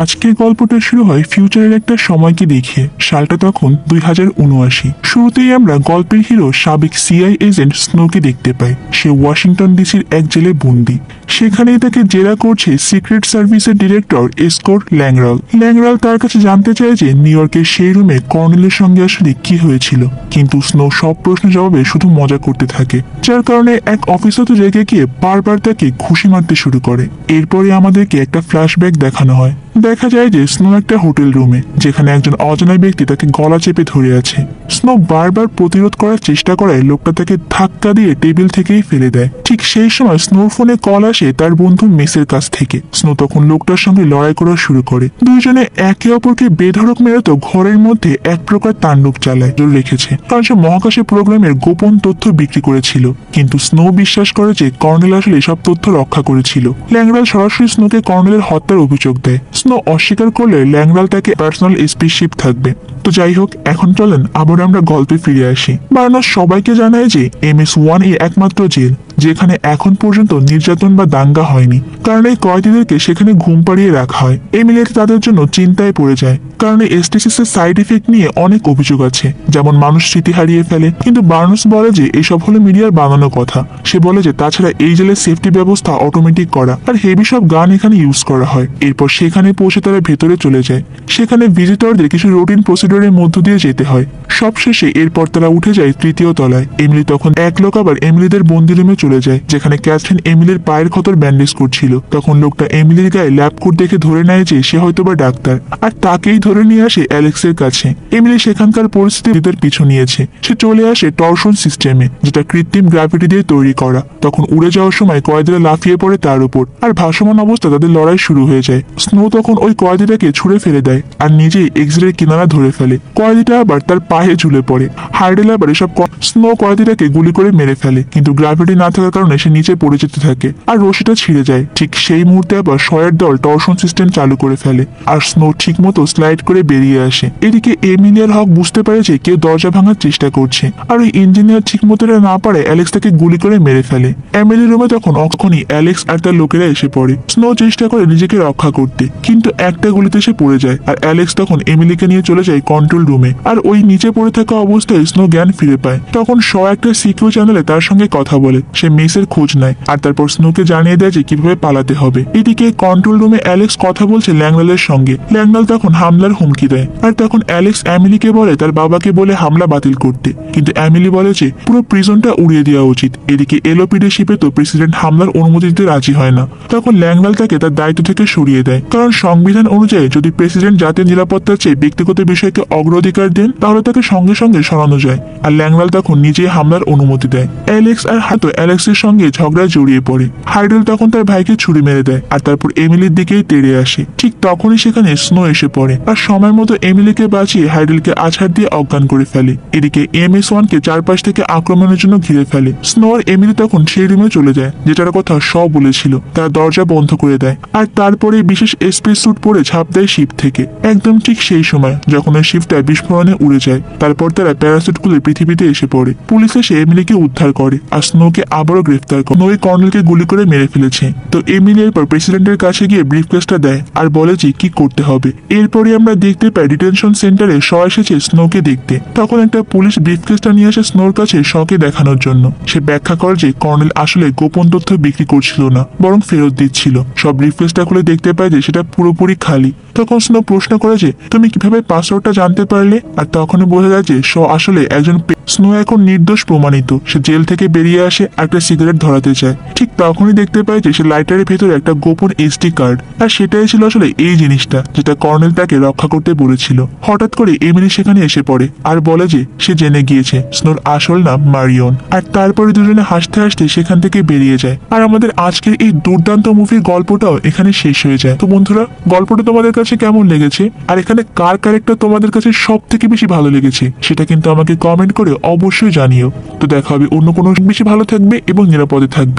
আজকের গল্পটা শুরু হয় ফিউচারের একটা সময়কে দেখিয়ে। সালটা তখন 2079। শুরুতেই আমরা গল্পের হিরো সাবেক সিআই এজেন্ট স্নোকে দেখতে পাই। সে ওয়াশিংটন ডিসির এক জেলে বন্দি। সেখানেই তাকে জেরা করছে সিক্রেট সার্ভিসের ডিরেক্টর এসকোর ল্যাংরাল। ল্যাংরাল তার কাছে জানতে চায় যে নিউ ইয়র্কের সেই রুমে কর্নেলের সঙ্গে আসলে কি হয়েছিল, কিন্তু স্নো সব প্রশ্নের জবাবে শুধু মজা করতে থাকে, যার কারণে এক অফিসার তো রেগে গিয়ে বারবার তাকে ঘুষি মারতে শুরু করে। এরপরে আমাদেরকে একটা ফ্ল্যাশব্যাক দেখানো হয়। দেখা যায় যে স্নো একটা হোটেল রুমে, যেখানে একজন অজানা ব্যক্তি তাকে গলা চেপে ধরে আছে। স্নো বারবার প্রতিরোধ করার চেষ্টা করায় লোকটা তাকে ধাক্কা দিয়ে টেবিল থেকেই ফেলে দেয়। ঠিক সেই সময় স্নোর ফোনে কল আসে তার বন্ধু মেসের কাছ থেকে। স্নো তখন লোকটার সঙ্গে লড়াই করা শুরু করে। দুইজনে একে অপরকে বেধড়ক মেরে তো ঘরের মধ্যে এক প্রকার তাণ্ডব চালায় রেখেছে, কারণ সে মহাকাশে প্রোগ্রামের গোপন তথ্য বিক্রি করেছিল। কিন্তু স্নো বিশ্বাস করে যে কর্নেল আসলে সব তথ্য রক্ষা করেছিল। ল্যাংরাল সরাসরি স্নোকে কর্নেলের হত্যার অভিযোগ দেয়। স্নো অস্বীকার করলে ল্যাংরাল তাকে পার্সোনাল স্পেসশিপ থাকবে। তো যাই হোক, এখন চলেন আবার আমরা গল্পে ফিরে আসি। বার্নাস সবাইকে জানায় যে MS-1 একমাত্র জেল যেখানে এখন পর্যন্ত নির্যাতন বা দাঙ্গা হয়নি, কারণ এই কয়েদিদেরকে সেখানে ঘুম পাড়িয়ে রাখা হয়। এমিলি তাদের জন্য চিন্তায় পড়ে যায়, কারণ এই এসটিসিস এর সাইড ইফেক্ট নিয়ে অনেক অভিযোগ আছে, যেমন মানুষ স্মৃতি হারিয়ে ফেলে। কিন্তু বার্নাস বলে যে এসব হলো মিডিয়ার বানানো কথা। সে বলে যে তাছাড়া এই জেলের সেফটি ব্যবস্থা অটোমেটিক করা, আর হেভি সব গান এখানে ইউজ করা হয়। এরপর সেখানে পৌঁছে তারা ভেতরে চলে যায়। সেখানে ভিজিটরদের কিছু রুটিন প্রসিডিউরের মধ্য দিয়ে যেতে হয়। সবশেষে এরপর তারা উঠে যায় তৃতীয় তলায়। এমিলি তখন এক লোক আবার এমিলিদের বন্দি রুমে চলে যায়, যেখানে ক্যাথরিন এমিলির পায়ের ক্ষতর ব্যান্ডেজ করছিল। তখন লোকটা এমিলির গায়ে ল্যাব কোট দেখে ধরে নেয় যে সে হয়তোবা ডাক্তার, আর তাকেই ধরে নিয়ে আসে অ্যালেক্সের কাছে। এমিলি সেখানকার পরিস্থিতির পিছু নিয়েছে। সে চলে আসে টর্শন সিস্টেমে, যেটা কৃত্রিম গ্র্যাভিটি দিয়ে তৈরি করা। তখন উড়ে যাওয়ার সময় কয়েদিরা লাফিয়ে পড়ে তার উপর, আর ভাসমান অবস্থা তাদের লড়াই শুরু হয়ে যায়। স্নো তখন ওই কয়েদিটাকে ছুড়ে ফেলে দেয় আর নিজেই এক্সিটের কিনারা ধরে ফেলে। কয়েদিটা আবার তার পায়ে ঝুলে পড়ে। হার্ডেল আবার এসব স্নো কয়েদিটাকে গুলি করে মেরে ফেলে, কিন্তু গ্র্যাভিটি না থাকার কারণে সে নিচে পড়ে যেতে থাকে আর রশিটা ছিঁড়ে যায়। ঠিক সেই মুহূর্তে আবার শয়ের দল টর্শন সিস্টেম চালু করে ফেলে আর স্নো ঠিক মতো স্লাইড করে বেরিয়ে আসে। এদিকে এমিলিয়ার হক বুঝতে পারে যে কেউ দরজা ভাঙার চেষ্টা করছে, আর ওই ইঞ্জিনিয়ার ঠিক মতো না পারে অ্যালেক্স তাকে গুলি করে মেরে ফেলে। এমিলি রুমে তখন অক্ষণই অ্যালেক্স আর তার লোকেরা এসে পড়ে। স্নো চেষ্টা করে নিজেকে রক্ষা করতে, কিন্তু একটা গুলিতে সে পড়ে যায়, আর অ্যালেক্স তখন এমিলিকে নিয়ে চলে যায় কন্ট্রোল রুমে। আর ওই নিচে পড়ে থাকা অবস্থায় স্নো জ্ঞান ফিরে পায়। তখন একটা সিকিউ চ্যানেলে তার সঙ্গে কথা বলে। সে মেসের খোঁজ নেয় আর তারপর স্নোকে জানিয়ে দেয় যে কিভাবে পালাতে হবে। এদিকে কন্ট্রোল রুমে অ্যালেক্স কথা বলছে ল্যাংরালের সঙ্গে। ল্যাংরাল তখন হামলার হুমকি দেয়, আর তখন অ্যালেক্স এমিলিকে বলে তার বাবাকে বলে হামলা বাতিল করতে, কিন্তু এমিলি বলে যে পুরো প্রিজনটা উড়িয়ে দেওয়া উচিত। এদিকে এলওপিডি শিপে তো প্রেসিডেন্ট হামলার অনুমতি দিতে রাজি হয় না। তখন ল্যাংরাল তাকে তার দায়িত্ব থেকে সরিয়ে দেয়, কারণ সংবিধান অনুযায়ী যদি প্রেসিডেন্ট জাতীয় নিরাপত্তার চেয়ে ব্যক্তিগত বিষয়কে অগ্রাধিকার দেন তাহলে তাকে সঙ্গে সঙ্গে সরানো যায়। আর ল্যাংরাল তখন নিজেই হামলার অনুমতি দেয়। অ্যালেক্স আর হাতো অ্যালেক্সের সঙ্গে ঝগড়ায় জড়িয়ে পড়ে। হাইডেল তখন তার ভাইকে ছুরি মেরে দেয় আর তারপর এমিলির দিকেই তেড়ে আসে। ঠিক তখনই সেখানে স্নো এসে পড়ে আর সময় মতো এমিলিকে বাঁচিয়ে হাইডেলকে আছাড় দিয়ে অজ্ঞান করে ফেলে। এদিকে MS-1 কে চারপাশ থেকে আক্রমণের জন্য ঘিরে ফেলে। স্নো আর এমিলি তখন সেই রুমে চলে যায় যেটার কথা বলেছিল। তারা দরজা বন্ধ করে দেয় আর তারপরে বিশেষ স্পেস স্যুট পরে ঝাঁপ দেয় শিপ থেকে। একদম ঠিক সেই সময় যখন ওই শিপটা বিস্ফোরণে উড়ে যায়। তারপর তারা প্যারাসুট খুলে পৃথিবীতে এসে পড়ে। পুলিশ এসে এমিলিকে উদ্ধার করে আর স্নোকে আবারও গ্রেফতার করে। স্নো কর্নেলকে গুলি করে মেরে ফেলেছে। তো এমিলি এরপর প্রেসিডেন্টের কাছে গিয়ে ব্রিফকেসটা দেয় আর বলে যে কি করতে হবে। এরপরে আমরা দেখতে পাই ডিটেনশন সেন্টারে এসেছে স্নোকে দেখতে। তখন একটা পুলিশ ব্রিফকেসটা নিয়ে আসে স্নোর কাছে শকে দেখানোর জন্য। সে ব্যাখ্যা করে যে কর্নেল আসলে গোপন তথ্য বিক্রি করছিল না, বরং ফেরত দিচ্ছিল। সব ব্রিফকেসটা খুলে দেখতে পায় যে সেটা পুরোপুরি খালি। তখন স্নো প্রশ্ন করে যে তুমি কিভাবে পাসওয়ার্ডটা জানতে পারলে, আর তখনই বোঝা যায় যে আসলে একজন। স্নো এখন নির্দোষ প্রমাণিত। সে জেল থেকে বেরিয়ে আসে আর একটা সিগারেট ধরাতে চায়। ঠিক তখনই দেখতে পায় যে সে লাইটারের ভেতরে একটা গোপন SD কার্ড, আর সেটাই ছিল আসলে এই জিনিসটা যেটা কর্নেল তাকে রক্ষা করতে বলেছিল। হঠাৎ করে এমিলি সেখানে এসে পড়ে আর বলে যে সে জেনে গিয়েছে স্নোর আসল নাম মারিয়ন। আর তারপরে দুজনে হাসতে হাসতে সেখান থেকে বেরিয়ে যায়। আর আমাদের আজকের এই দুর্দান্ত মুভির গল্পটাও এখানে শেষ হয়ে যায়। তো বন্ধুরা, গল্পটা তোমাদের কাছে কেমন লেগেছে, আর এখানে কার ক্যারেক্টার তোমাদের কাছে সব থেকে বেশি ভালো লেগেছে সেটা কিন্তু আমাকে কমেন্ট করে অবশ্যই জানিও। তো দেখা হবে অন্য কোনো। বেশি ভালো থাকবে এবং নিরাপদে থাকবে।